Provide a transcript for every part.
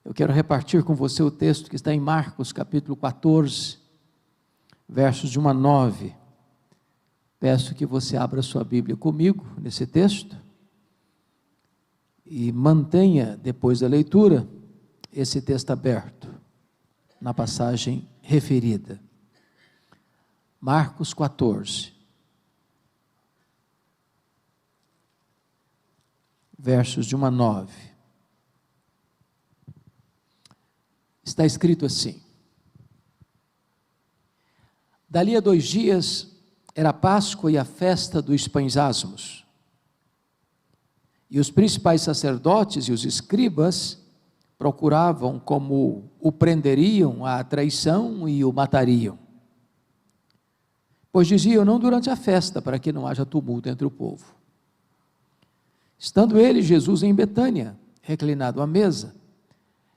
Eu quero repartir com você o texto que está em Marcos, capítulo 14, versos de 1 a 9. Peço que você abra sua Bíblia comigo nesse texto e mantenha, depois da leitura, esse texto aberto, na passagem referida. Marcos 14, versos de 1 a 9. Está escrito assim: dali a 2 dias era a Páscoa e a festa dos pães asmos. E os principais sacerdotes e os escribas procuravam como o prenderiam à traição e o matariam. Pois diziam: não durante a festa, para que não haja tumulto entre o povo. Estando ele, Jesus, em Betânia, reclinado à mesa,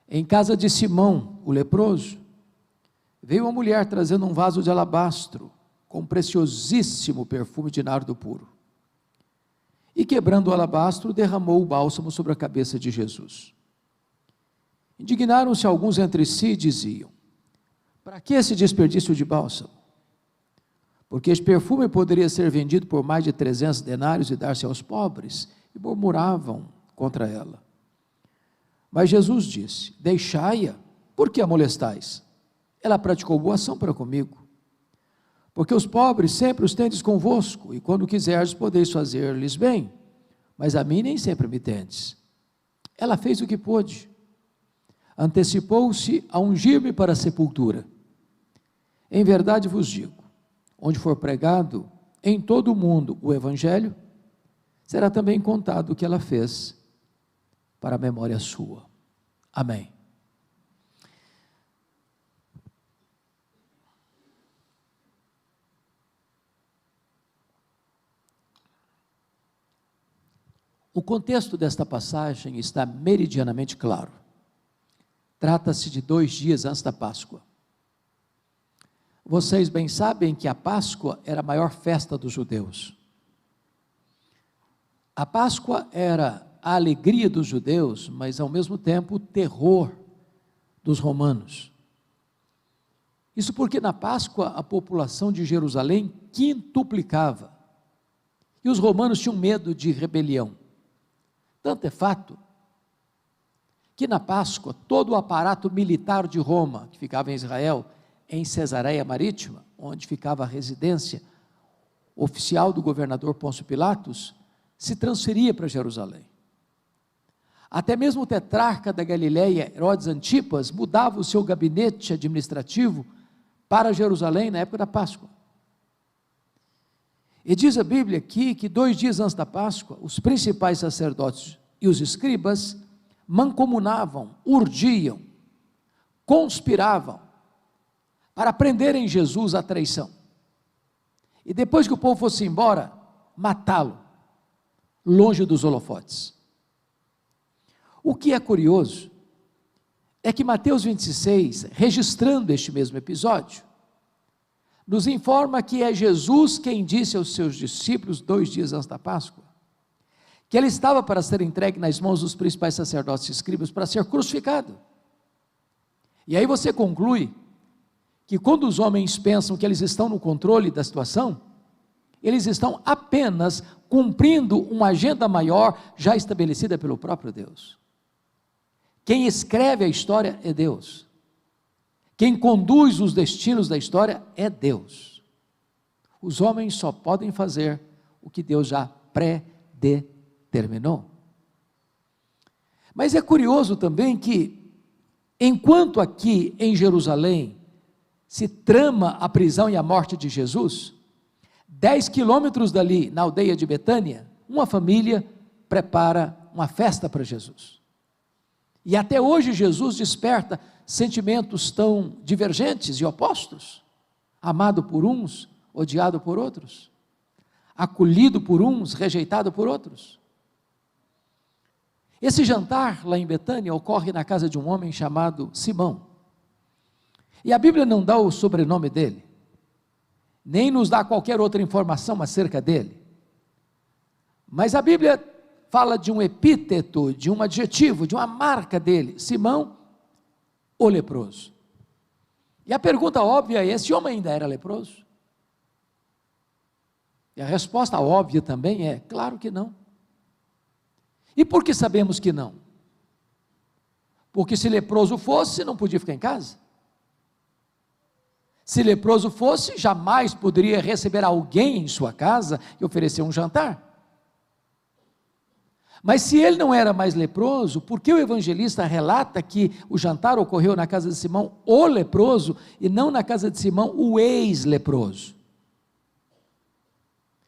em casa de Simão, o leproso, veio uma mulher trazendo um vaso de alabastro, com preciosíssimo perfume de nardo puro. E quebrando o alabastro, derramou o bálsamo sobre a cabeça de Jesus. Indignaram-se alguns entre si e diziam: para que esse desperdício de bálsamo? Porque este perfume poderia ser vendido por mais de 300 denários e dar-se aos pobres, e murmuravam contra ela. Mas Jesus disse: deixai-a, por que a molestais? Ela praticou boa ação para comigo. Porque os pobres sempre os tendes convosco, e quando quiserdes podeis fazer-lhes bem, mas a mim nem sempre me tendes. Ela fez o que pôde, antecipou-se a ungir-me para a sepultura. Em verdade vos digo, onde for pregado em todo o mundo o evangelho, será também contado o que ela fez para a memória sua. Amém. O contexto desta passagem está meridianamente claro. Trata-se de 2 dias antes da Páscoa. Vocês bem sabem que a Páscoa era a maior festa dos judeus. A Páscoa era a alegria dos judeus, mas ao mesmo tempo o terror dos romanos. Isso porque na Páscoa a população de Jerusalém quintuplicava, e os romanos tinham medo de rebelião. Tanto é fato que na Páscoa todo o aparato militar de Roma, que ficava em Israel, em Cesareia Marítima, onde ficava a residência oficial do governador Pôncio Pilatos, se transferia para Jerusalém. Até mesmo o tetrarca da Galileia, Herodes Antipas, mudava o seu gabinete administrativo para Jerusalém na época da Páscoa. E diz a Bíblia aqui que 2 dias antes da Páscoa, os principais sacerdotes e os escribas mancomunavam, urdiam, conspiravam para prenderem Jesus à traição. E depois que o povo fosse embora, matá-lo, longe dos holofotes. O que é curioso é que Mateus 26, registrando este mesmo episódio, nos informa que é Jesus quem disse aos seus discípulos 2 dias antes da Páscoa, que ele estava para ser entregue nas mãos dos principais sacerdotes e escribas para ser crucificado. E aí você conclui que quando os homens pensam que eles estão no controle da situação, eles estão apenas cumprindo uma agenda maior já estabelecida pelo próprio Deus. Quem escreve a história é Deus. Quem conduz os destinos da história é Deus. Os homens só podem fazer o que Deus já predeterminou. Mas é curioso também que, enquanto aqui em Jerusalém se trama a prisão e a morte de Jesus, 10 quilômetros dali, na aldeia de Betânia, uma família prepara uma festa para Jesus. E até hoje Jesus desperta sentimentos tão divergentes e opostos, amado por uns, odiado por outros, acolhido por uns, rejeitado por outros. Esse jantar lá em Betânia ocorre na casa de um homem chamado Simão, e a Bíblia não dá o sobrenome dele, nem nos dá qualquer outra informação acerca dele, mas a Bíblia fala de um epíteto, de um adjetivo, de uma marca dele. Simão o leproso. E a pergunta óbvia é: esse homem ainda era leproso? E a resposta óbvia também é: claro que não. E por que sabemos que não? Porque se leproso fosse, não podia ficar em casa. Se leproso fosse, jamais poderia receber alguém em sua casa e oferecer um jantar. Mas se ele não era mais leproso, por que o evangelista relata que o jantar ocorreu na casa de Simão, o leproso, e não na casa de Simão, o ex-leproso?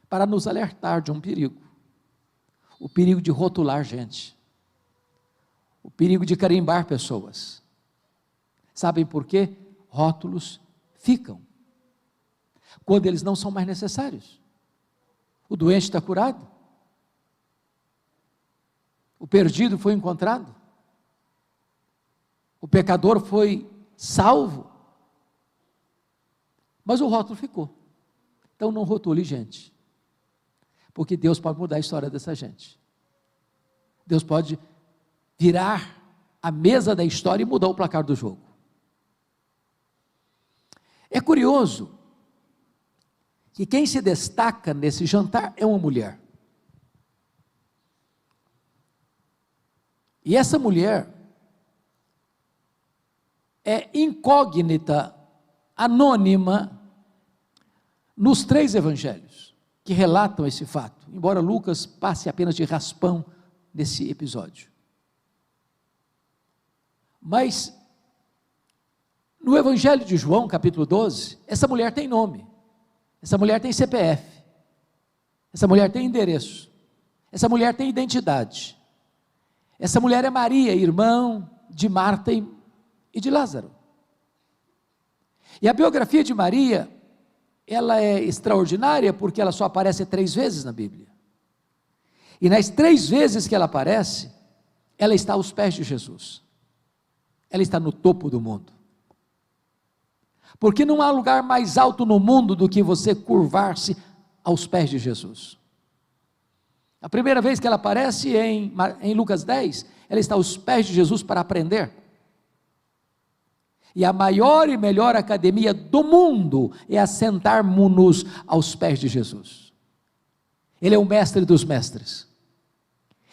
Para nos alertar de um perigo. O perigo de rotular gente. O perigo de carimbar pessoas. Sabem por quê? Rótulos ficam quando eles não são mais necessários. O doente está curado. O perdido foi encontrado. O pecador foi salvo. Mas o rótulo ficou. Então não rotule gente. Porque Deus pode mudar a história dessa gente. Deus pode virar a mesa da história e mudar o placar do jogo. É curioso que quem se destaca nesse jantar é uma mulher. E essa mulher é incógnita, anônima, nos 3 evangelhos que relatam esse fato, embora Lucas passe apenas de raspão nesse episódio. Mas, no evangelho de João, capítulo 12, essa mulher tem nome, essa mulher tem CPF, essa mulher tem endereço, essa mulher tem identidade. Essa mulher é Maria, irmã de Marta e de Lázaro. E a biografia de Maria, ela é extraordinária porque ela só aparece 3 vezes na Bíblia. E nas 3 vezes que ela aparece, ela está aos pés de Jesus. Ela está no topo do mundo. Porque não há lugar mais alto no mundo do que você curvar-se aos pés de Jesus. A primeira vez que ela aparece em Lucas 10, ela está aos pés de Jesus para aprender. E a maior e melhor academia do mundo é assentarmos-nos aos pés de Jesus. Ele é o mestre dos mestres.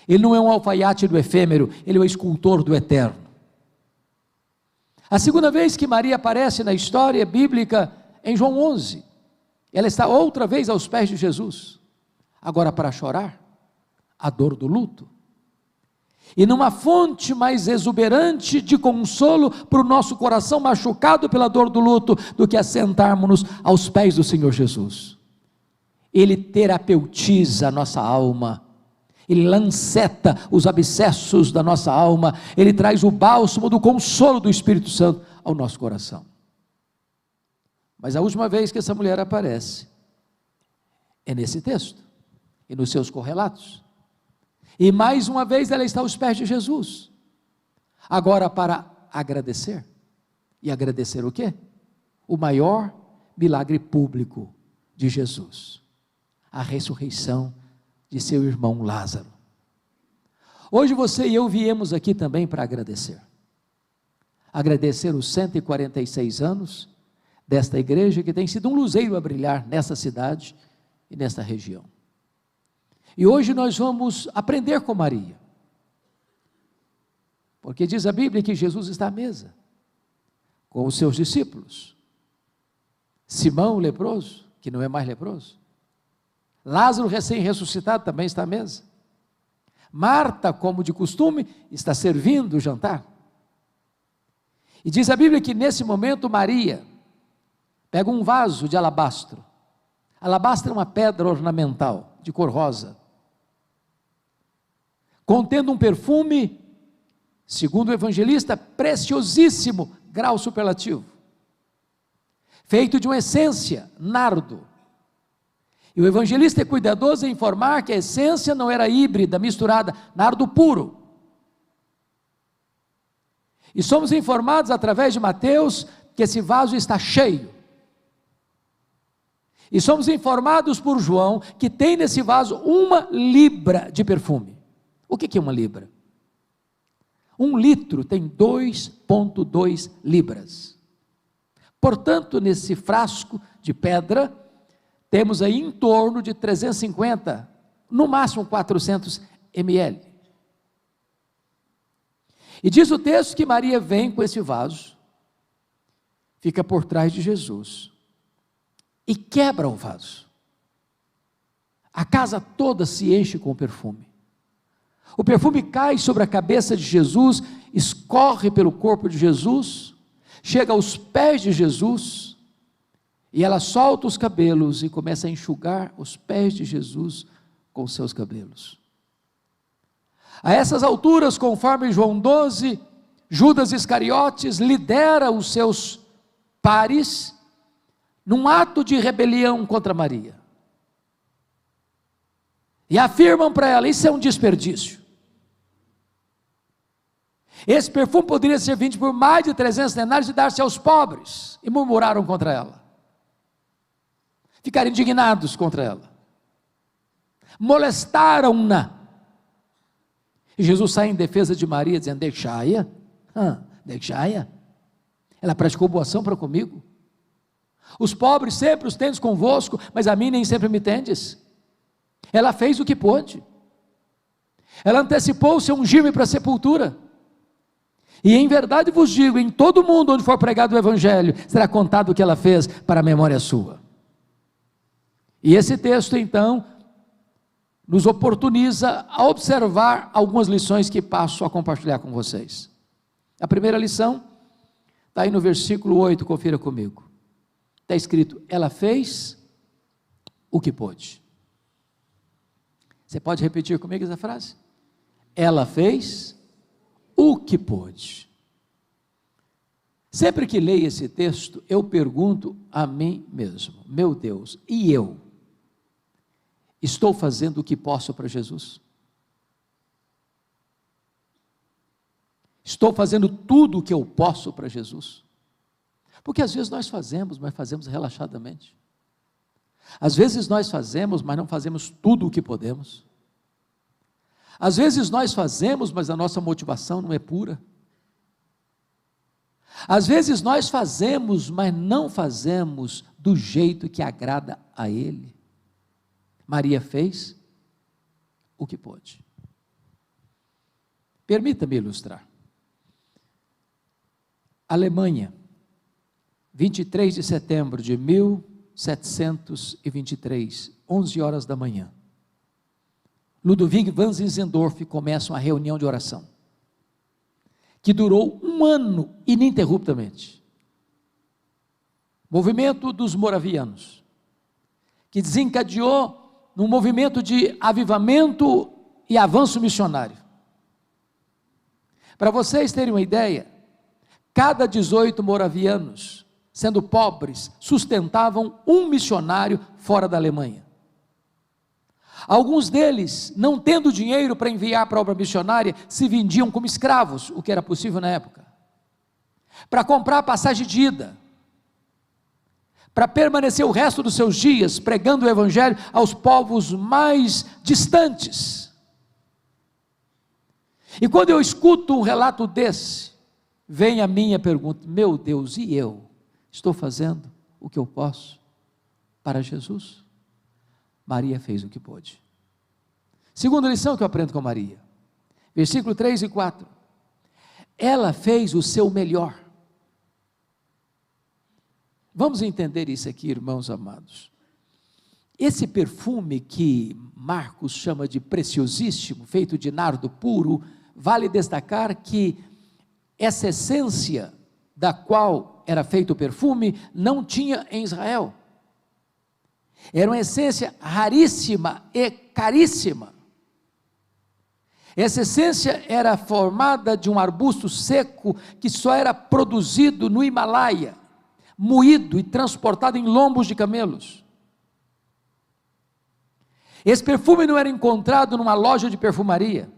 Ele não é um alfaiate do efêmero, ele é o escultor do eterno. A segunda vez que Maria aparece na história bíblica, em João 11, ela está outra vez aos pés de Jesus, agora para chorar a dor do luto, e numa fonte mais exuberante de consolo para o nosso coração machucado pela dor do luto, do que assentarmos-nos aos pés do Senhor Jesus. Ele terapeutiza a nossa alma, ele lanceta os abscessos da nossa alma, ele traz o bálsamo do consolo do Espírito Santo ao nosso coração. Mas a última vez que essa mulher aparece, é nesse texto, e nos seus correlatos. E mais uma vez ela está aos pés de Jesus, agora para agradecer. E agradecer o quê? O maior milagre público de Jesus, a ressurreição de seu irmão Lázaro. Hoje você e eu viemos aqui também para agradecer. Agradecer os 146 anos desta igreja que tem sido um luzeiro a brilhar nessa cidade e nesta região. E hoje nós vamos aprender com Maria, porque diz a Bíblia que Jesus está à mesa, com os seus discípulos, Simão o leproso, que não é mais leproso, Lázaro recém-ressuscitado também está à mesa, Marta, como de costume, está servindo o jantar, e diz a Bíblia que nesse momento Maria pega um vaso de alabastro. Alabastro é uma pedra ornamental, de cor rosa, contendo um perfume, segundo o evangelista, preciosíssimo, grau superlativo, feito de uma essência, nardo. E o evangelista é cuidadoso em informar que a essência não era híbrida, misturada, nardo puro. E somos informados através de Mateus que esse vaso está cheio. E somos informados por João que tem nesse vaso 1 libra de perfume. O que é 1 libra? Um litro tem 2,2 libras. Portanto, nesse frasco de pedra, temos aí em torno de 350, no máximo 400 ml. E diz o texto que Maria vem com esse vaso, fica por trás de Jesus, e quebra o vaso. A casa toda se enche com perfume. O perfume cai sobre a cabeça de Jesus, escorre pelo corpo de Jesus, chega aos pés de Jesus, e ela solta os cabelos e começa a enxugar os pés de Jesus com seus cabelos. A essas alturas, conforme João 12, Judas Iscariotes lidera os seus pares num ato de rebelião contra Maria. E afirmam para ela: isso é um desperdício. Esse perfume poderia ser vendido por mais de 300 denários e dar-se aos pobres. E murmuraram contra ela. Ficaram indignados contra ela. Molestaram-na. E Jesus sai em defesa de Maria, dizendo: deixai-a. Deixai-a. Ela praticou boa ação para comigo. Os pobres sempre os tendes convosco, mas a mim nem sempre me tendes. Ela fez o que pôde. Ela antecipou-se a ungir-me para a sepultura. E em verdade vos digo, em todo mundo onde for pregado o evangelho, será contado o que ela fez para a memória sua. E esse texto então nos oportuniza a observar algumas lições que passo a compartilhar com vocês. A primeira lição está aí no versículo 8, confira comigo. Está escrito: ela fez o que pôde. Você pode repetir comigo essa frase? Ela fez o que pôde. Sempre que leio esse texto, eu pergunto a mim mesmo: meu Deus, e eu? Estou fazendo o que posso para Jesus? Estou fazendo tudo o que eu posso para Jesus? Porque às vezes nós fazemos, mas fazemos relaxadamente. Às vezes nós fazemos, mas não fazemos tudo o que podemos. Às vezes nós fazemos, mas a nossa motivação não é pura. Às vezes nós fazemos, mas não fazemos do jeito que agrada a Ele. Maria fez o que pôde. Permita-me ilustrar. Alemanha, 23 de setembro de 1723, 11 horas da manhã. Ludwig van Zinzendorf começa uma reunião de oração, que durou 1 ano ininterruptamente. Movimento dos moravianos, que desencadeou num movimento de avivamento e avanço missionário. Para vocês terem uma ideia, cada 18 moravianos, sendo pobres, sustentavam um missionário fora da Alemanha. Alguns deles, não tendo dinheiro para enviar para a obra missionária, se vendiam como escravos, o que era possível na época, para comprar passagem de ida, para permanecer o resto dos seus dias pregando o evangelho aos povos mais distantes. E quando eu escuto um relato desse, vem a minha pergunta: meu Deus, e eu? Estou fazendo o que eu posso para Jesus? Maria fez o que pôde. Segunda lição que eu aprendo com Maria, versículo 3 e 4, ela fez o seu melhor. Vamos entender isso aqui, irmãos amados. Esse perfume que Marcos chama de preciosíssimo, feito de nardo puro, vale destacar que essa essência da qual era feito o perfume, não tinha em Israel. Era uma essência raríssima e caríssima. Essa essência era formada de um arbusto seco que só era produzido no Himalaia, moído e transportado em lombos de camelos. Esse perfume não era encontrado numa loja de perfumaria.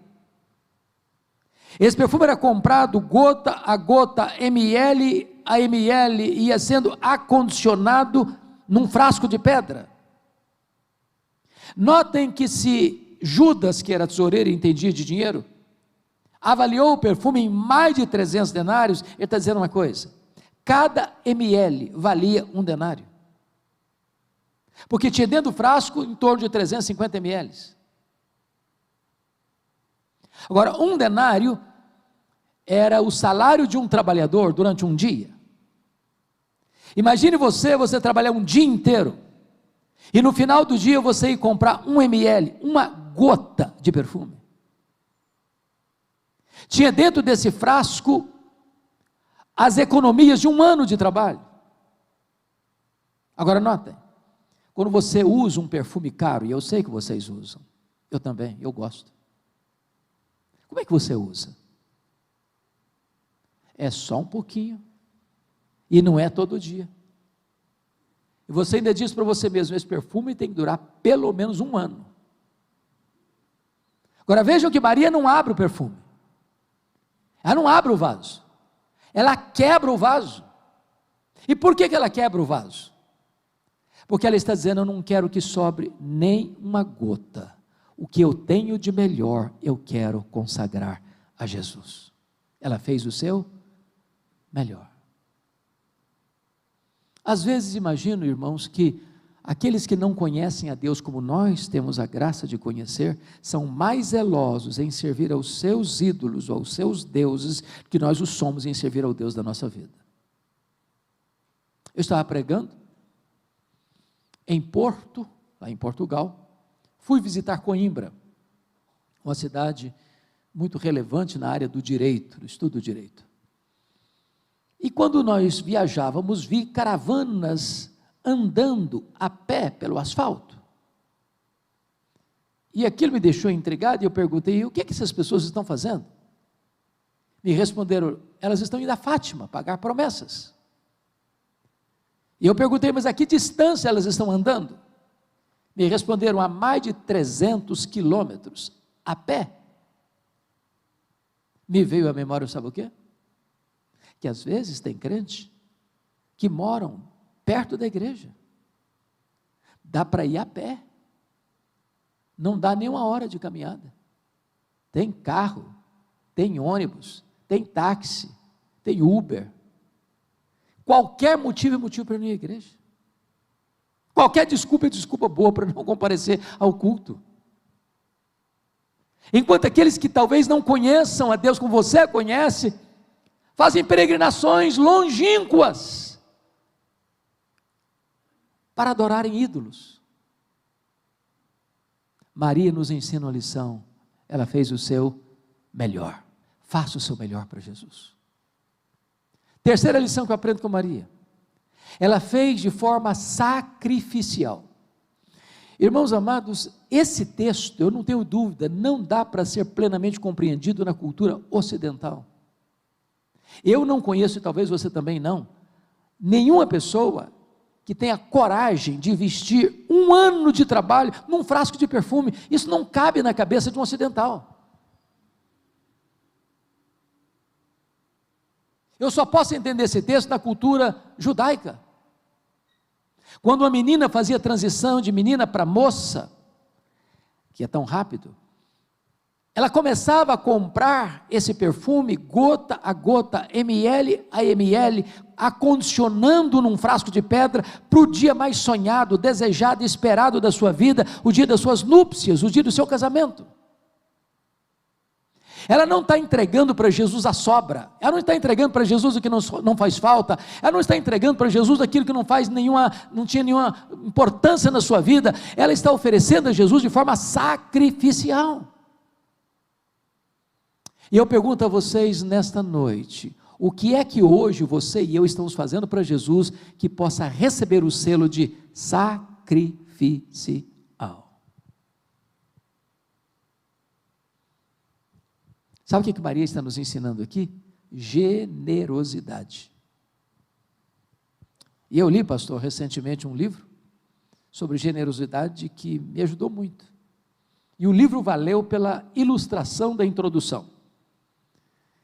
Esse perfume era comprado gota a gota, ml a ml, ia sendo acondicionado num frasco de pedra. Notem que se Judas, que era tesoureiro e entendia de dinheiro, avaliou o perfume em mais de 300 denários, ele está dizendo uma coisa: cada ml valia 1 denário, porque tinha dentro do frasco em torno de 350 ml. Agora, 1 denário era o salário de um trabalhador durante um dia. Imagine você trabalhar um dia inteiro, e no final do dia você ir comprar 1 ml, uma gota de perfume. Tinha dentro desse frasco as economias de um ano de trabalho. Agora notem, quando você usa um perfume caro, e eu sei que vocês usam, eu também, eu gosto. Como é que você usa? É só um pouquinho, e não é todo dia. E você ainda diz para você mesmo: esse perfume tem que durar pelo menos 1 ano. Agora vejam que Maria não abre o perfume, ela não abre o vaso, ela quebra o vaso. E por que ela quebra o vaso? Porque ela está dizendo: eu não quero que sobre nem uma gota, o que eu tenho de melhor eu quero consagrar a Jesus. Ela fez o seu melhor. Às vezes imagino, irmãos, que aqueles que não conhecem a Deus como nós temos a graça de conhecer, são mais zelosos em servir aos seus ídolos ou aos seus deuses, que nós o somos em servir ao Deus da nossa vida. Eu estava pregando em Porto, lá em Portugal, fui visitar Coimbra, uma cidade muito relevante na área do direito, do estudo do direito. E quando nós viajávamos, vi caravanas andando a pé pelo asfalto. E aquilo me deixou intrigado, e eu perguntei: o que é que essas pessoas estão fazendo? Me responderam: elas estão indo a Fátima pagar promessas. E eu perguntei: mas a que distância elas estão andando? Me responderam: a mais de 300 quilômetros, a pé. Me veio à memória, sabe o quê? Que às vezes tem crente que moram perto da igreja, dá para ir a pé, não dá nem 1 hora de caminhada, tem carro, tem ônibus, tem táxi, tem Uber, qualquer motivo é motivo para ir à igreja, qualquer desculpa é desculpa boa para não comparecer ao culto. Enquanto aqueles que talvez não conheçam a Deus como você conhece, fazem peregrinações longínquas para adorarem ídolos. Maria nos ensina uma lição, ela fez o seu melhor. Faça o seu melhor para Jesus. Terceira lição que eu aprendo com Maria, ela fez de forma sacrificial. Irmãos amados, esse texto, eu não tenho dúvida, não dá para ser plenamente compreendido na cultura ocidental. Eu não conheço, e talvez você também não, nenhuma pessoa que tenha coragem de investir 1 ano de trabalho num frasco de perfume. Isso não cabe na cabeça de um ocidental. Eu só posso entender esse texto na cultura judaica. Quando uma menina fazia transição de menina para moça, que é tão rápido, ela começava a comprar esse perfume gota a gota, ml a ml, acondicionando num frasco de pedra para o dia mais sonhado, desejado e esperado da sua vida, o dia das suas núpcias, o dia do seu casamento. Ela não está entregando para Jesus a sobra, ela não está entregando para Jesus o que não faz falta, ela não está entregando para Jesus aquilo que não tinha nenhuma importância na sua vida, ela está oferecendo a Jesus de forma sacrificial. E eu pergunto a vocês nesta noite, o que é que hoje você e eu estamos fazendo para Jesus que possa receber o selo de sacrificial? Sabe o que Maria está nos ensinando aqui? Generosidade. E eu li, pastor, recentemente um livro sobre generosidade que me ajudou muito. E o livro valeu pela ilustração da introdução.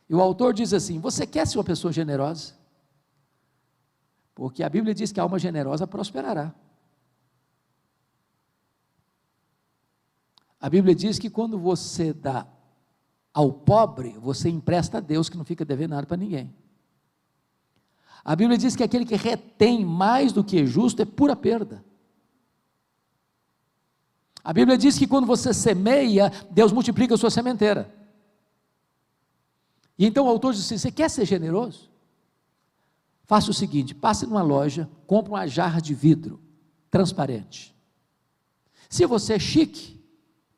E o autor diz assim: você quer ser uma pessoa generosa? Porque a Bíblia diz que a alma generosa prosperará. A Bíblia diz que quando você dá Ao pobre, você empresta a Deus, que não fica devendo nada para ninguém. A Bíblia diz que aquele que retém mais do que é justo é pura perda. A Bíblia diz que quando você semeia, Deus multiplica a sua sementeira. E então o autor diz assim: você quer ser generoso? Faça o seguinte, passe numa loja, compre uma jarra de vidro, transparente. Se você é chique,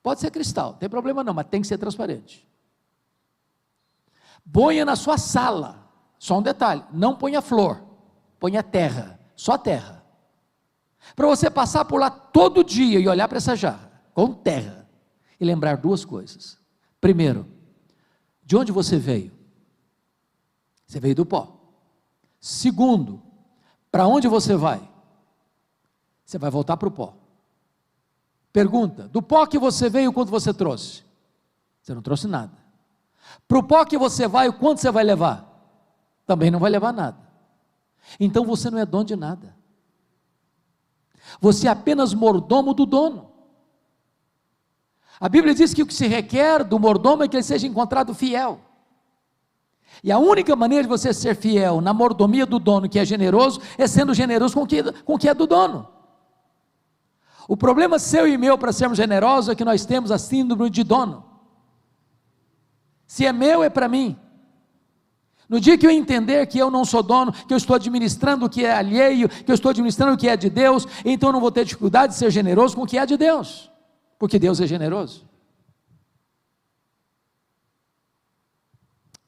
pode ser cristal, não tem problema não, mas tem que ser transparente. Ponha na sua sala, só um detalhe, não ponha flor, ponha terra, só terra. Para você passar por lá todo dia e olhar para essa jarra, com terra, e lembrar duas coisas. Primeiro, de onde você veio? Você veio do pó. Segundo, para onde você vai? Você vai voltar para o pó. Pergunta, do pó que você veio, quanto você trouxe? Você não trouxe nada. Para o pó que você vai, o quanto você vai levar? Também não vai levar nada. Então você não é dono de nada. Você é apenas mordomo do dono. A Bíblia diz que o que se requer do mordomo é que ele seja encontrado fiel. E a única maneira de você ser fiel na mordomia do dono, que é generoso, é sendo generoso com o que é do dono. O problema seu e meu para sermos generosos é que nós temos a síndrome de dono. Se é meu, é para mim. No dia que eu entender que eu não sou dono, que eu estou administrando o que é alheio, que eu estou administrando o que é de Deus, então eu não vou ter dificuldade de ser generoso com o que é de Deus, porque Deus é generoso.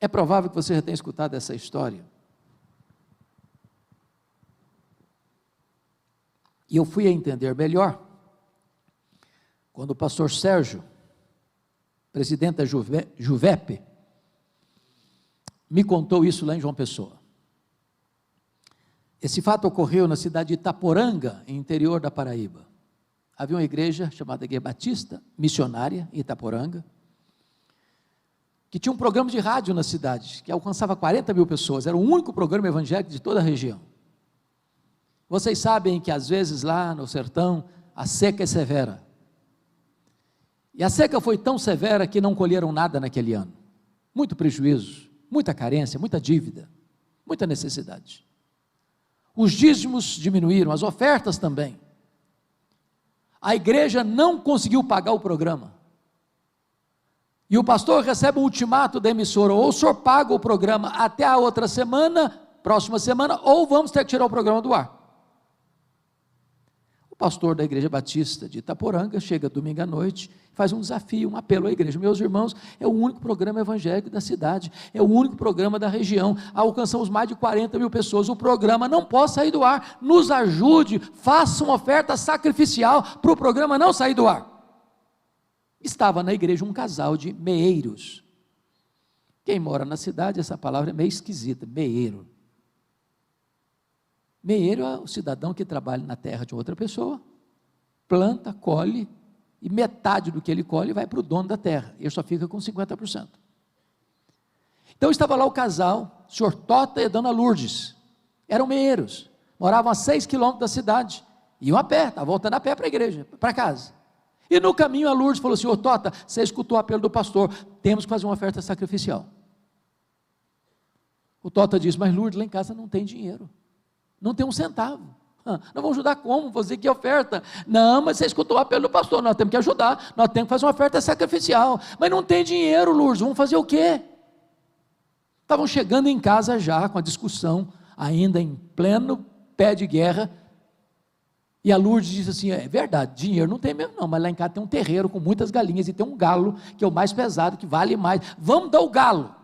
É provável que você já tenha escutado essa história. E eu fui a entender melhor quando o pastor Sérgio, presidente da Juvep, me contou isso lá em João Pessoa. Esse fato ocorreu na cidade de Itaporanga, em interior da Paraíba. Havia uma igreja chamada Igreja Batista, missionária, em Itaporanga, que tinha um programa de rádio na cidade, que alcançava 40 mil pessoas, era o único programa evangélico de toda a região. Vocês sabem que às vezes lá no sertão, a seca é severa. E a seca foi tão severa que não colheram nada naquele ano. Muito prejuízo, muita carência, muita dívida, muita necessidade. Os dízimos diminuíram, as ofertas também. A igreja não conseguiu pagar o programa. E o pastor recebe um ultimato da emissora: ou o senhor paga o programa até a outra semana, próxima semana, ou vamos ter que tirar o programa do ar. O pastor da Igreja Batista de Itaporanga chega domingo à noite, faz um desafio, um apelo à igreja: meus irmãos, é o único programa evangélico da cidade, é o único programa da região, alcançamos mais de 40 mil pessoas, o programa não pode sair do ar, nos ajude, faça uma oferta sacrificial para o programa não sair do ar. Estava na igreja um casal de meeiros. Quem mora na cidade, essa palavra é meio esquisita, meeiro. Meeiro é o cidadão que trabalha na terra de outra pessoa, planta, colhe, e metade do que ele colhe vai para o dono da terra, ele só fica com 50%. Então estava lá o casal, o senhor Tota e a dona Lourdes, eram meeiros, moravam a 6 quilômetros da cidade, iam a pé, estavam voltando a pé para a igreja, para casa. E no caminho a Lourdes falou: senhor Tota, você escutou o apelo do pastor, temos que fazer uma oferta sacrificial. O Tota disse: mas Lourdes, lá em casa não tem dinheiro, não tem um centavo, nós vamos ajudar como? Fazer que oferta? Não, mas você escutou o apelo do pastor, nós temos que ajudar, nós temos que fazer uma oferta sacrificial, mas não tem dinheiro, Lourdes, vamos fazer o quê? Estavam chegando em casa já, com a discussão, ainda em pleno pé de guerra, e a Lourdes disse assim: é verdade, dinheiro não tem mesmo não, mas lá em casa tem um terreiro com muitas galinhas, e tem um galo, que é o mais pesado, que vale mais, vamos dar o galo.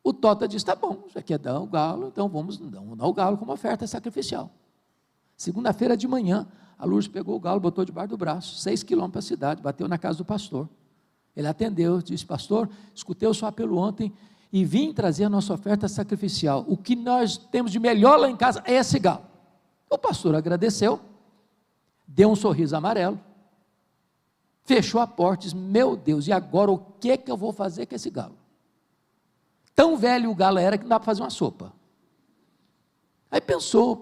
O Tota disse: tá bom, já quer dar o galo, então vamos dar o galo como oferta sacrificial. Segunda-feira de manhã, a Lourdes pegou o galo, botou debaixo do braço, 6 quilômetros para a cidade, bateu na casa do pastor. Ele atendeu, disse: pastor, escutei o seu apelo ontem, e vim trazer a nossa oferta sacrificial, o que nós temos de melhor lá em casa é esse galo. O pastor agradeceu, deu um sorriso amarelo, fechou a porta e disse: meu Deus, e agora o que eu vou fazer com esse galo? Tão velho o galo era que não dá para fazer uma sopa. Aí pensou,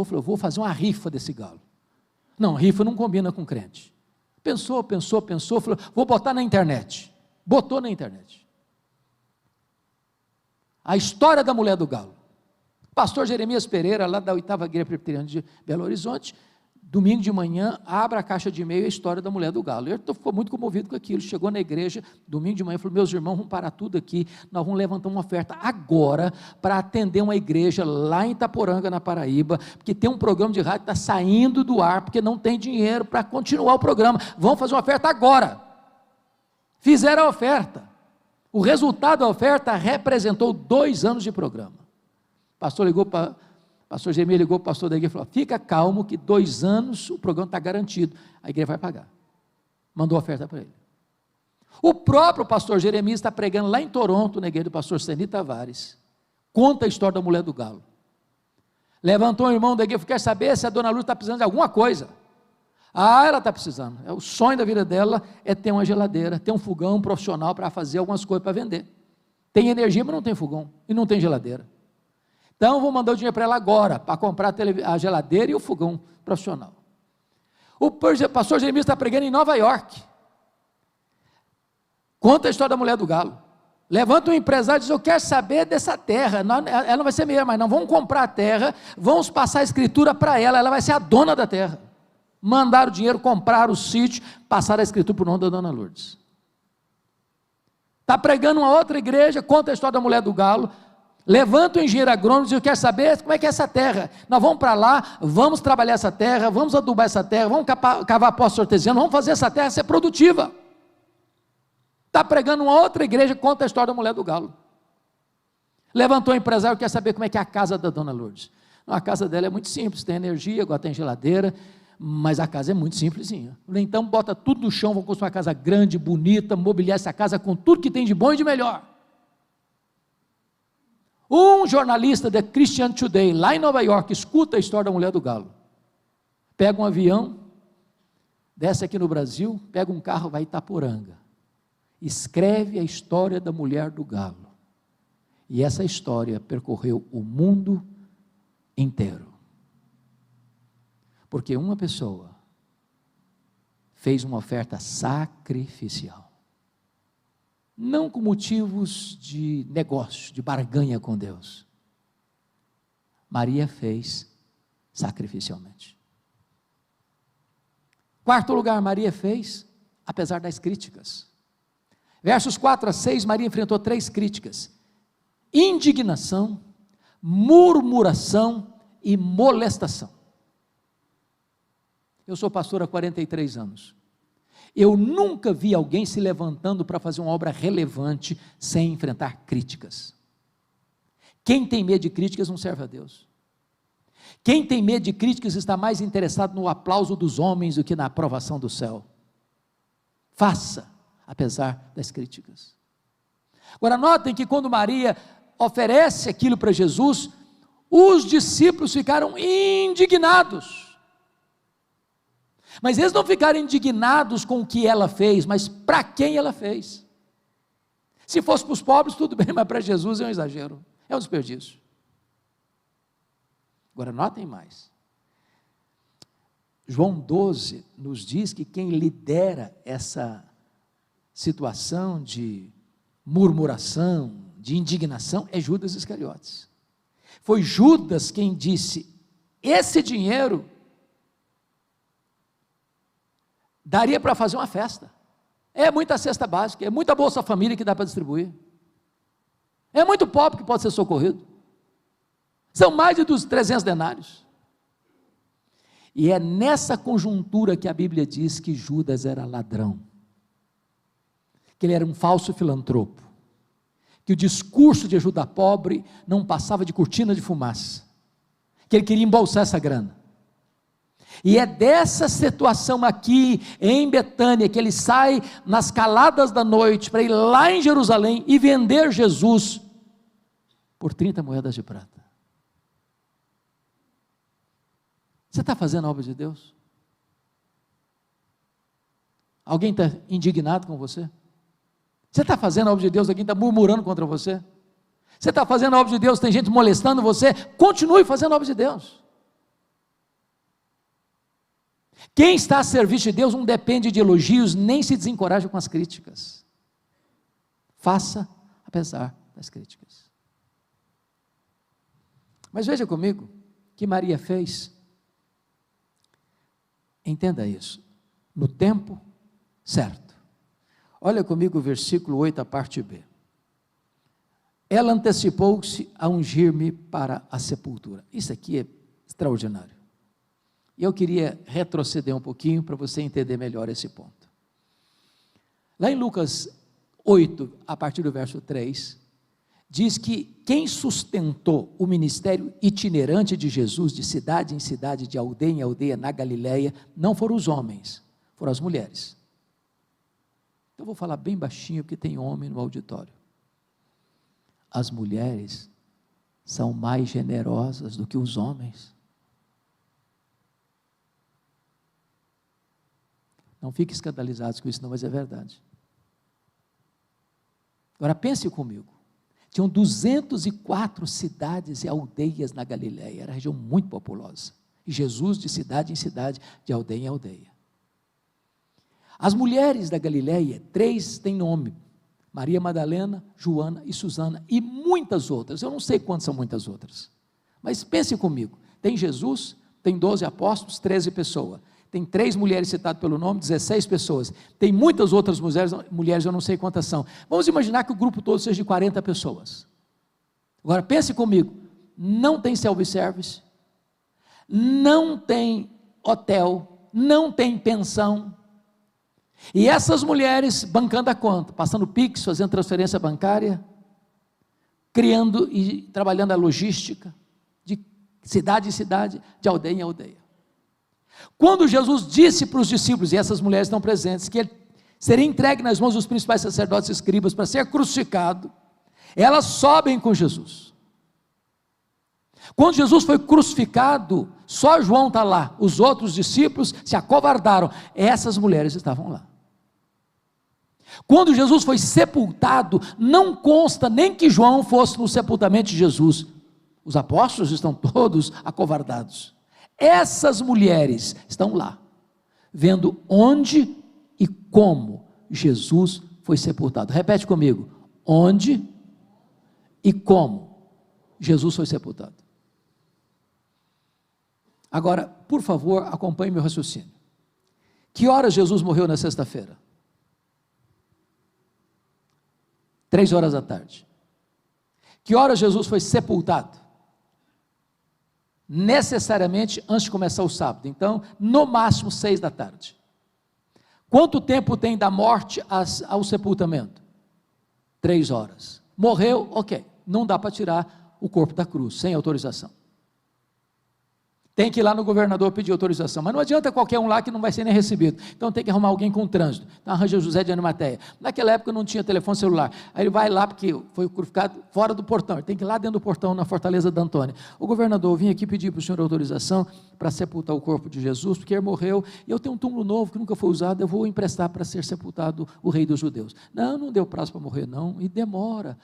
falou: vou fazer uma rifa desse galo. Não, rifa não combina com crente. Pensou, falou, vou botar na internet. Botou na internet. A história da mulher do galo. Pastor Jeremias Pereira, lá da 8ª Igreja Presbiteriana de Belo Horizonte, domingo de manhã, abre a caixa de e-mail, a história da mulher do galo. Ele ficou muito comovido com aquilo, chegou na igreja, domingo de manhã, falou, meus irmãos, vamos parar tudo aqui, nós vamos levantar uma oferta agora, para atender uma igreja lá em Itaporanga, na Paraíba, porque tem um programa de rádio que está saindo do ar, porque não tem dinheiro para continuar o programa, vamos fazer uma oferta agora. Fizeram a oferta, o resultado da oferta representou 2 anos de programa. Pastor Jeremias ligou para o pastor da igreja e falou, fica calmo que 2 anos o programa está garantido, a igreja vai pagar. Mandou a oferta para ele. O próprio pastor Jeremias está pregando lá em Toronto, na igreja do pastor Seni Tavares, conta a história da mulher do galo. Levantou um irmão da igreja e falou, quer saber se a dona Lúcia está precisando de alguma coisa? Ela está precisando, o sonho da vida dela é ter uma geladeira, ter um fogão profissional para fazer algumas coisas para vender. Tem energia, mas não tem fogão, e não tem geladeira. Então, vou mandar o dinheiro para ela agora, para comprar a geladeira e o fogão profissional. O pastor Jeremias está pregando em Nova York. Conta a história da mulher do galo. Levanta um empresário e diz, eu quero saber dessa terra, ela não vai ser minha, mas não, vamos comprar a terra, vamos passar a escritura para ela vai ser a dona da terra. Mandaram o dinheiro, compraram o sítio, passaram a escritura para o nome da dona Lourdes. Está pregando uma outra igreja, conta a história da mulher do galo, levanta o engenheiro agrônomo e diz, eu quero saber como é que é essa terra, nós vamos para lá, vamos trabalhar essa terra, vamos adubar essa terra, vamos cavar poços artesianos, vamos fazer essa terra ser produtiva. Está pregando uma outra igreja, conta a história da mulher do galo. Levantou o empresário, quer saber como é que é a casa da dona Lourdes. Não, a casa dela é muito simples, tem energia, agora tem geladeira, mas a casa é muito simplesinha. Então bota tudo no chão, vão construir uma casa grande, bonita, mobiliar essa casa com tudo que tem de bom e de melhor. Um jornalista da Christian Today, lá em Nova York, escuta a história da mulher do galo. Pega um avião, desce aqui no Brasil, pega um carro, vai a Itaporanga. Escreve a história da mulher do galo. E essa história percorreu o mundo inteiro. Porque uma pessoa fez uma oferta sacrificial. Não com motivos de negócio, de barganha com Deus. Maria fez sacrificialmente. 4º lugar, Maria fez, apesar das críticas. Versos 4 a 6, Maria enfrentou 3 críticas: indignação, murmuração e molestação. Eu sou pastor há 43 anos. Eu nunca vi alguém se levantando para fazer uma obra relevante sem enfrentar críticas. Quem tem medo de críticas não serve a Deus. Quem tem medo de críticas está mais interessado no aplauso dos homens do que na aprovação do céu. Faça, apesar das críticas. Agora notem que quando Maria oferece aquilo para Jesus, os discípulos ficaram indignados. Mas eles não ficaram indignados com o que ela fez, mas para quem ela fez. Se fosse para os pobres, tudo bem, mas para Jesus é um exagero, é um desperdício. Agora notem mais. João 12 nos diz que quem lidera essa situação de murmuração, de indignação, é Judas Iscariotes. Foi Judas quem disse, esse dinheiro daria para fazer uma festa, é muita cesta básica, é muita Bolsa Família que dá para distribuir, é muito pobre que pode ser socorrido, são mais de 300 denários, e é nessa conjuntura que a Bíblia diz que Judas era ladrão, que ele era um falso filantropo, que o discurso de ajudar pobre não passava de cortina de fumaça, que ele queria embolsar essa grana. E é dessa situação aqui em Betânia que ele sai nas caladas da noite para ir lá em Jerusalém e vender Jesus por 30 moedas de prata. Você está fazendo a obra de Deus? Alguém está indignado com você? Você está fazendo a obra de Deus, alguém está murmurando contra você? Você está fazendo a obra de Deus, tem gente molestando você? Continue fazendo a obra de Deus. Quem está a serviço de Deus não depende de elogios, nem se desencoraja com as críticas. Faça apesar das críticas. Mas veja comigo, o que Maria fez. Entenda isso, no tempo certo. Olha comigo o versículo 8, a parte B. Ela antecipou-se a ungir-me para a sepultura. Isso aqui é extraordinário. E eu queria retroceder um pouquinho para você entender melhor esse ponto. Lá em Lucas 8, a partir do verso 3, diz que quem sustentou o ministério itinerante de Jesus, de cidade em cidade, de aldeia em aldeia, na Galileia, não foram os homens, foram as mulheres. Então eu vou falar bem baixinho, porque tem homem no auditório. As mulheres são mais generosas do que os homens. Não fiquem escandalizados com isso não, mas é verdade. Agora pense comigo, tinham 204 cidades e aldeias na Galileia, era uma região muito populosa, e Jesus de cidade em cidade, de aldeia em aldeia. As mulheres da Galileia, 3 têm nome, Maria Madalena, Joana e Susana, e muitas outras, eu não sei quantas são muitas outras, mas pense comigo, tem Jesus, tem 12 apóstolos, 13 pessoas, tem 3 mulheres citadas pelo nome, 16 pessoas, tem muitas outras mulheres, eu não sei quantas são, vamos imaginar que o grupo todo seja de 40 pessoas, agora pense comigo, não tem self-service, não tem hotel, não tem pensão, e essas mulheres bancando a conta, passando Pix, fazendo transferência bancária, criando e trabalhando a logística, de cidade em cidade, de aldeia em aldeia. Quando Jesus disse para os discípulos, e essas mulheres estão presentes, que ele seria entregue nas mãos dos principais sacerdotes e escribas para ser crucificado, elas sobem com Jesus. Quando Jesus foi crucificado, só João está lá, os outros discípulos se acovardaram, essas mulheres estavam lá. Quando Jesus foi sepultado, não consta nem que João fosse no sepultamento de Jesus, os apóstolos estão todos acovardados, essas mulheres estão lá, vendo onde e como Jesus foi sepultado. Repete comigo, onde e como Jesus foi sepultado. Agora, por favor, acompanhe meu raciocínio. Que horas Jesus morreu na sexta-feira? 3 horas da tarde. Que horas Jesus foi sepultado? Necessariamente antes de começar o sábado, então, no máximo 6 da tarde. Quanto tempo tem da morte ao sepultamento? 3 horas. Morreu, ok, não dá para tirar o corpo da cruz, sem autorização. Tem que ir lá no governador pedir autorização, mas não adianta qualquer um lá que não vai ser nem recebido, então tem que arrumar alguém com trânsito, então arranja José de Arimateia, naquela época não tinha telefone celular, aí ele vai lá porque foi crucificado fora do portão, ele tem que ir lá dentro do portão na fortaleza da Antônia, o governador, eu vim aqui pedir para o senhor autorização para sepultar o corpo de Jesus, porque ele morreu, e eu tenho um túmulo novo que nunca foi usado, eu vou emprestar para ser sepultado o rei dos judeus. Não deu prazo para morrer não, e demora,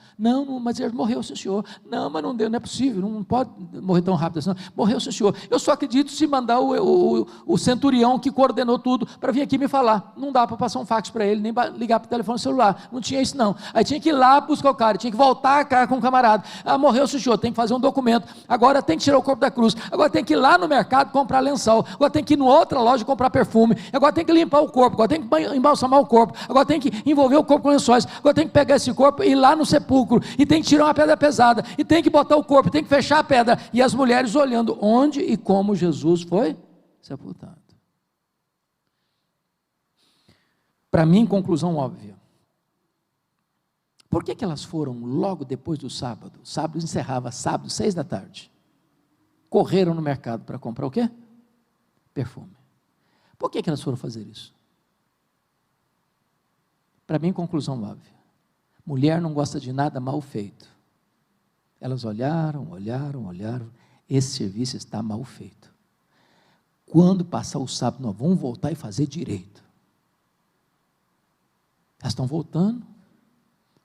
mas ele morreu sim senhor, não, mas não deu, não é possível, não pode morrer tão rápido assim, morreu sim senhor, eu só acredito se mandar o centurião que coordenou tudo para vir aqui me falar, não dá para passar um fax para ele, nem ligar para o telefone celular, não tinha isso não, aí tinha que ir lá buscar o cara, tinha que voltar cá com o camarada, morreu sim senhor, tem que fazer um documento, agora tem que tirar o corpo da cruz, agora tem que ir lá no mercado comprar lençol, agora tem que ir em outra loja comprar perfume, agora tem que limpar o corpo, agora tem que embalsamar o corpo, agora tem que envolver o corpo com lençóis, agora tem que pegar esse corpo e ir lá no sepulcro, e tem que tirar uma pedra pesada, e tem que botar o corpo, tem que fechar a pedra, e as mulheres olhando onde e como Jesus foi sepultado. Para mim, conclusão óbvia. Por que elas foram logo depois do sábado? Sábado encerrava, sábado, 6 da tarde. Correram no mercado para comprar o quê? Perfume. Por que elas foram fazer isso? Para mim, conclusão óbvia. Mulher não gosta de nada mal feito. Elas olharam, esse serviço está mal feito. Quando passar o sábado, nós vamos voltar e fazer direito. Elas estão voltando,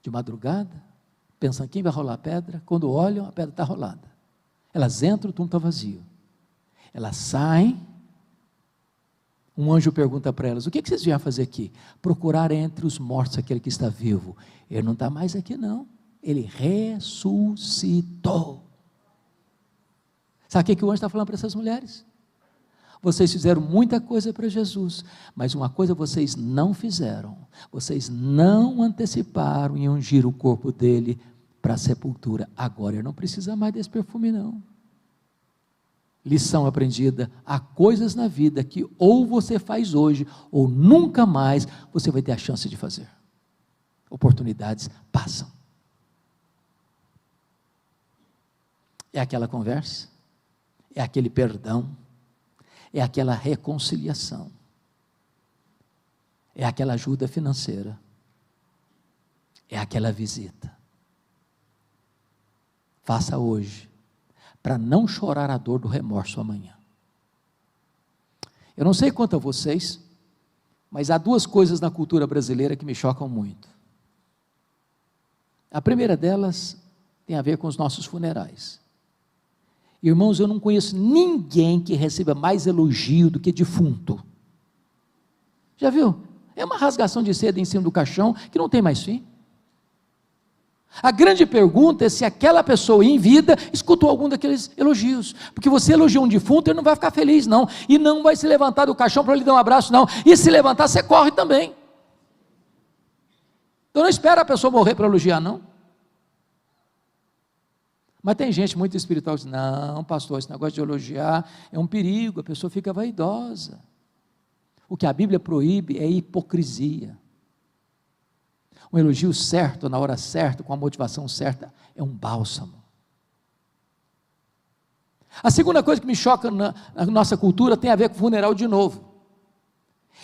de madrugada, pensando quem vai rolar a pedra, quando olham, a pedra está rolada. Elas entram, o túmulo está vazio. Elas saem, Um anjo pergunta para elas: o que vocês vieram fazer aqui? Procurar entre os mortos aquele que está vivo. Ele não está mais aqui não, ele ressuscitou. Sabe o que o anjo está falando para essas mulheres? Vocês fizeram muita coisa para Jesus, mas uma coisa vocês não fizeram: vocês não anteciparam e ungiram o corpo dele para a sepultura. Agora ele não precisa mais desse perfume não. Lição aprendida: há coisas na vida que ou você faz hoje, ou nunca mais você vai ter a chance de fazer. Oportunidades passam. É aquela conversa, é aquele perdão, é aquela reconciliação, é aquela ajuda financeira, é aquela visita. Faça hoje, para não chorar a dor do remorso amanhã. Eu não sei quanto a vocês, mas há duas coisas na cultura brasileira que me chocam muito. A primeira delas tem a ver com os nossos funerais. Irmãos, eu não conheço ninguém que receba mais elogio do que defunto. Já viu? É uma rasgação de seda em cima do caixão que não tem mais fim. A grande pergunta é se aquela pessoa em vida escutou algum daqueles elogios, porque você elogia um defunto, ele não vai ficar feliz não, e não vai se levantar do caixão para lhe dar um abraço não, e se levantar você corre também. Então não espera a pessoa morrer para elogiar não. Mas tem gente muito espiritual que diz: não pastor, esse negócio de elogiar é um perigo, a pessoa fica vaidosa. O que a Bíblia proíbe é hipocrisia. Um elogio certo, na hora certa, com a motivação certa, é um bálsamo. A segunda coisa que me choca na nossa cultura tem a ver com funeral de novo.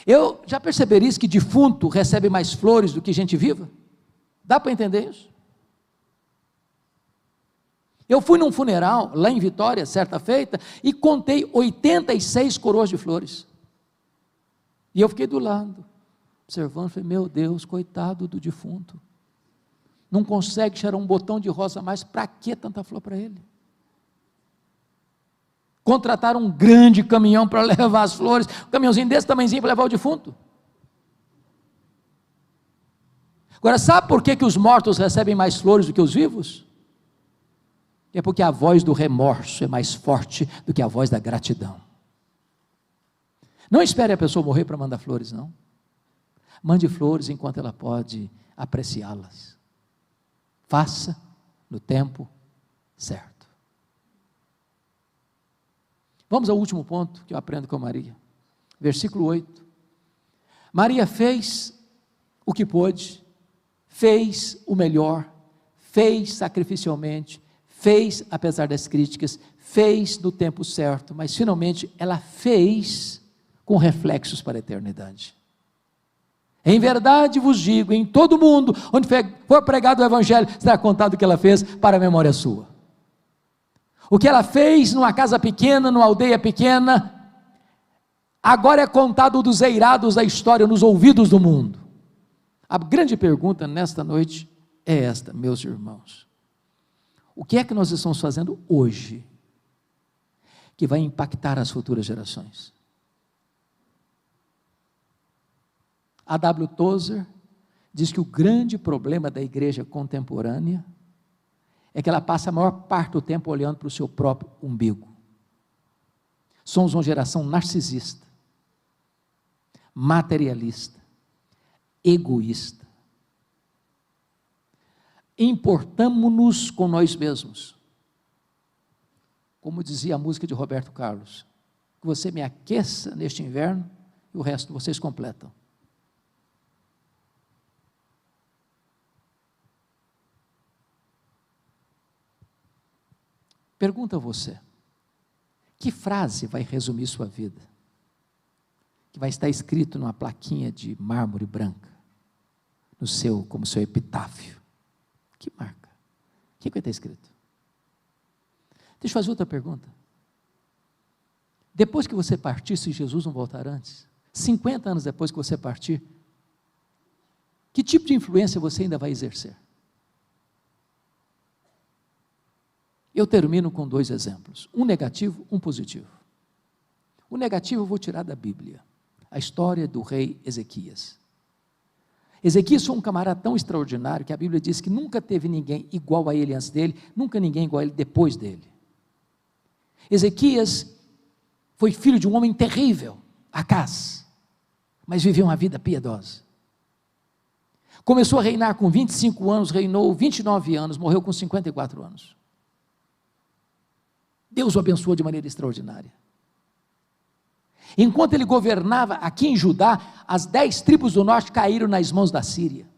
Eu já perceberia isso, que defunto recebe mais flores do que gente viva? Dá para entender isso? Eu fui num funeral, lá em Vitória, certa feita, e contei 86 coroas de flores. E eu fiquei do lado, observando, falei: meu Deus, coitado do defunto, não consegue cheirar um botão de rosa mais, para que tanta flor para ele? Contrataram um grande caminhão para levar as flores, um caminhãozinho desse tamanhozinho para levar o defunto. Agora, sabe por que os mortos recebem mais flores do que os vivos? É porque a voz do remorso é mais forte do que a voz da gratidão. Não espere a pessoa morrer para mandar flores, não. Mande flores enquanto ela pode apreciá-las. Faça no tempo certo. Vamos ao último ponto que eu aprendo com Maria. Versículo 8. Maria fez o que pôde, fez o melhor, fez sacrificialmente, fez apesar das críticas, fez no tempo certo, mas finalmente ela fez com reflexos para a eternidade. Em verdade vos digo, em todo mundo onde for pregado o evangelho, será contado o que ela fez para a memória sua. O que ela fez numa casa pequena, numa aldeia pequena, agora é contado dos eirados da história, nos ouvidos do mundo. A grande pergunta nesta noite é esta, meus irmãos: o que é que nós estamos fazendo hoje que vai impactar as futuras gerações? A W. Tozer diz que o grande problema da igreja contemporânea é que ela passa a maior parte do tempo olhando para o seu próprio umbigo. Somos uma geração narcisista, materialista, egoísta. Importamo-nos com nós mesmos. Como dizia a música de Roberto Carlos: que você me aqueça neste inverno e o resto vocês completam. Pergunta a você: que frase vai resumir sua vida? Que vai estar escrito numa plaquinha de mármore branca, como seu epitáfio. Que marca? O que vai estar escrito? Deixa eu fazer outra pergunta. Depois que você partir, se Jesus não voltar antes, 50 anos depois que você partir, que tipo de influência você ainda vai exercer? Eu termino com 2 exemplos, um negativo, um positivo. O negativo eu vou tirar da Bíblia. a história do rei Ezequias. Ezequias foi um camarada tão extraordinário que a Bíblia diz que nunca teve ninguém igual a ele antes dele, nunca ninguém igual a ele depois dele. Ezequias foi filho de um homem terrível, Acás, mas viveu uma vida piedosa. Começou a reinar com 25 anos, reinou 29 anos, morreu com 54 anos. Deus o abençoou de maneira extraordinária. Enquanto ele governava aqui em Judá, as 10 tribos do norte caíram nas mãos da Síria.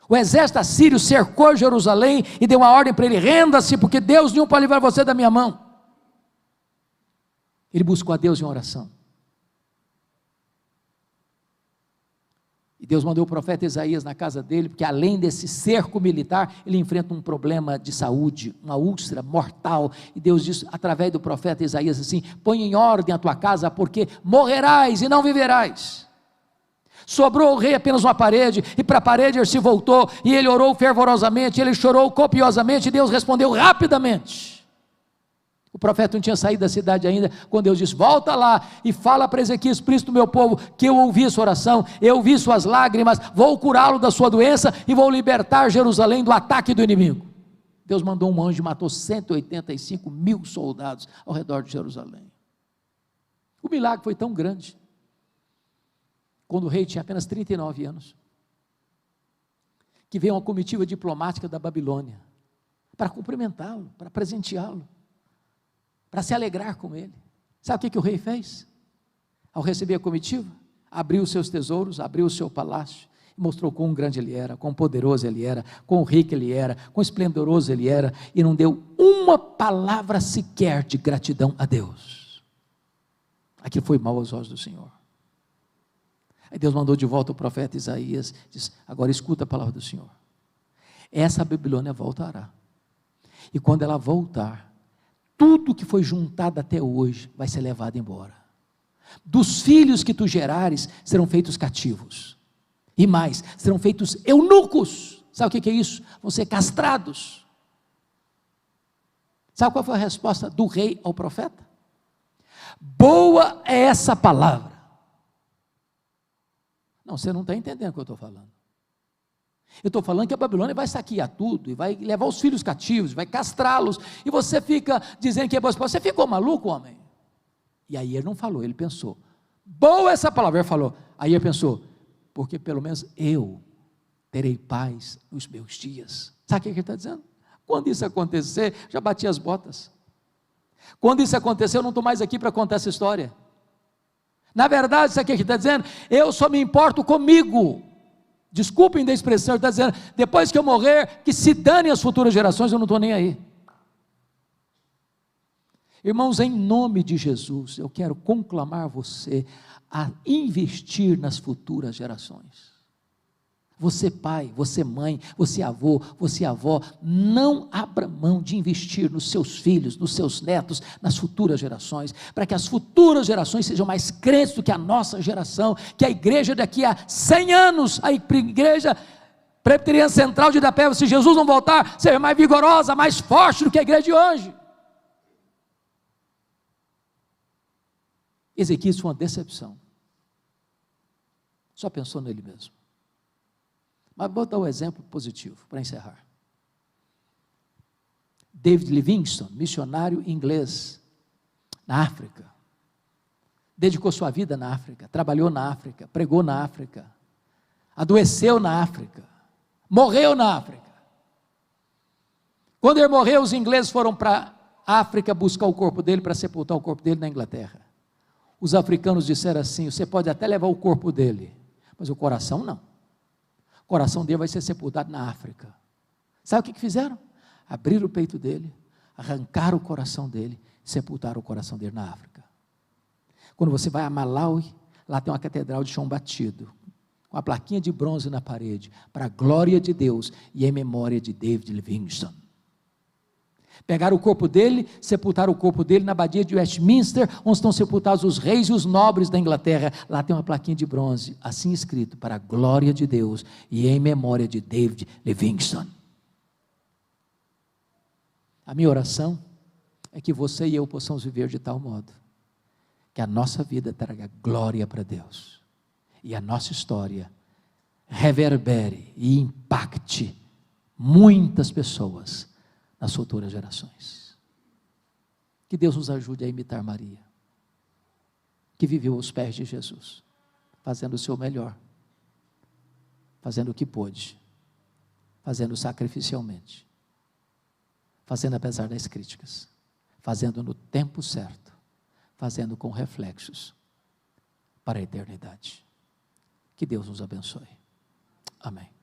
O exército assírio cercou Jerusalém e deu uma ordem para ele: renda-se, porque Deus nenhum pode livrar você da minha mão. Ele buscou a Deus em oração. E Deus mandou o profeta Isaías na casa dele, porque além desse cerco militar, ele enfrenta um problema de saúde, uma úlcera mortal, e Deus disse, através do profeta Isaías assim: põe em ordem a tua casa, porque morrerás e não viverás. Sobrou ao rei apenas uma parede, e para a parede ele se voltou, e ele orou fervorosamente, ele chorou copiosamente, e Deus respondeu rapidamente. O profeta não tinha saído da cidade ainda, quando Deus disse: volta lá e fala para Ezequias, príncipe do meu povo, que eu ouvi sua oração, eu ouvi suas lágrimas, vou curá-lo da sua doença, e vou libertar Jerusalém do ataque do inimigo. Deus mandou um anjo e matou 185 mil soldados ao redor de Jerusalém. O milagre foi tão grande, quando o rei tinha apenas 39 anos, que veio uma comitiva diplomática da Babilônia, para cumprimentá-lo, para presenteá-lo, para se alegrar com ele. Sabe o que o rei fez? Ao receber a comitiva, abriu os seus tesouros, abriu o seu palácio, e mostrou quão grande ele era, quão poderoso ele era, quão rico ele era, quão esplendoroso ele era, e não deu uma palavra sequer de gratidão a Deus. Aquilo foi mal aos olhos do Senhor. Aí Deus mandou de volta o profeta Isaías, diz: agora escuta a palavra do Senhor. Essa Babilônia voltará, e quando ela voltar, tudo que foi juntado até hoje vai ser levado embora. Dos filhos que tu gerares serão feitos cativos, e mais, serão feitos eunucos. Sabe o que é isso? Vão ser castrados. Sabe qual foi a resposta do rei ao profeta? Boa é essa palavra. Não, você não está entendendo o que eu estou falando. Eu estou falando que a Babilônia vai saquear tudo, e vai levar os filhos cativos, vai castrá-los, e você fica dizendo que é boa. Você ficou maluco, homem? E aí ele não falou, ele pensou, boa essa palavra. Ele falou, aí ele pensou, porque pelo menos eu terei paz nos meus dias. Sabe o que ele está dizendo? Quando isso acontecer, já bati as botas. Quando isso acontecer, eu não estou mais aqui para contar essa história. Na verdade, isso aqui que ele está dizendo, eu só me importo comigo. Desculpem da expressão, ele está dizendo, depois que eu morrer, que se danem as futuras gerações, eu não estou nem aí. Irmãos, em nome de Jesus, eu quero conclamar você a investir nas futuras gerações. Você pai, você mãe, você avô, você avó, não abra mão de investir nos seus filhos, nos seus netos, nas futuras gerações, para que as futuras gerações sejam mais crentes do que a nossa geração, que a igreja daqui a 100 anos, a igreja presbiteriana central de Idapé, se Jesus não voltar, seja mais vigorosa, mais forte do que a igreja de hoje. Ezequias foi uma decepção, só pensou nele mesmo. Mas vou dar um exemplo positivo para encerrar. David Livingstone, missionário inglês na África, dedicou sua vida na África, trabalhou na África, pregou na África, adoeceu na África, morreu na África. Quando ele morreu, os ingleses foram para a África buscar o corpo dele, para sepultar o corpo dele na Inglaterra. Os africanos disseram assim, você pode até levar o corpo dele, mas o coração não. O coração dele vai ser sepultado na África. Sabe o que fizeram? Abriram o peito dele, arrancaram o coração dele, sepultaram o coração dele na África. Quando você vai a Malawi, lá tem uma catedral de chão batido, com a plaquinha de bronze na parede, para a glória de Deus e em memória de David Livingstone. Pegaram o corpo dele, sepultaram o corpo dele na abadia de Westminster, onde estão sepultados os reis e os nobres da Inglaterra. Lá tem uma plaquinha de bronze, assim escrito, para a glória de Deus e em memória de David Livingstone. A minha oração é que você e eu possamos viver de tal modo, que a nossa vida traga glória para Deus, e a nossa história reverbere e impacte muitas pessoas nas futuras gerações. Que Deus nos ajude a imitar Maria, que viveu aos pés de Jesus, fazendo o seu melhor, fazendo o que pôde, fazendo sacrificialmente, fazendo apesar das críticas, fazendo no tempo certo, fazendo com reflexos para a eternidade. Que Deus nos abençoe. Amém.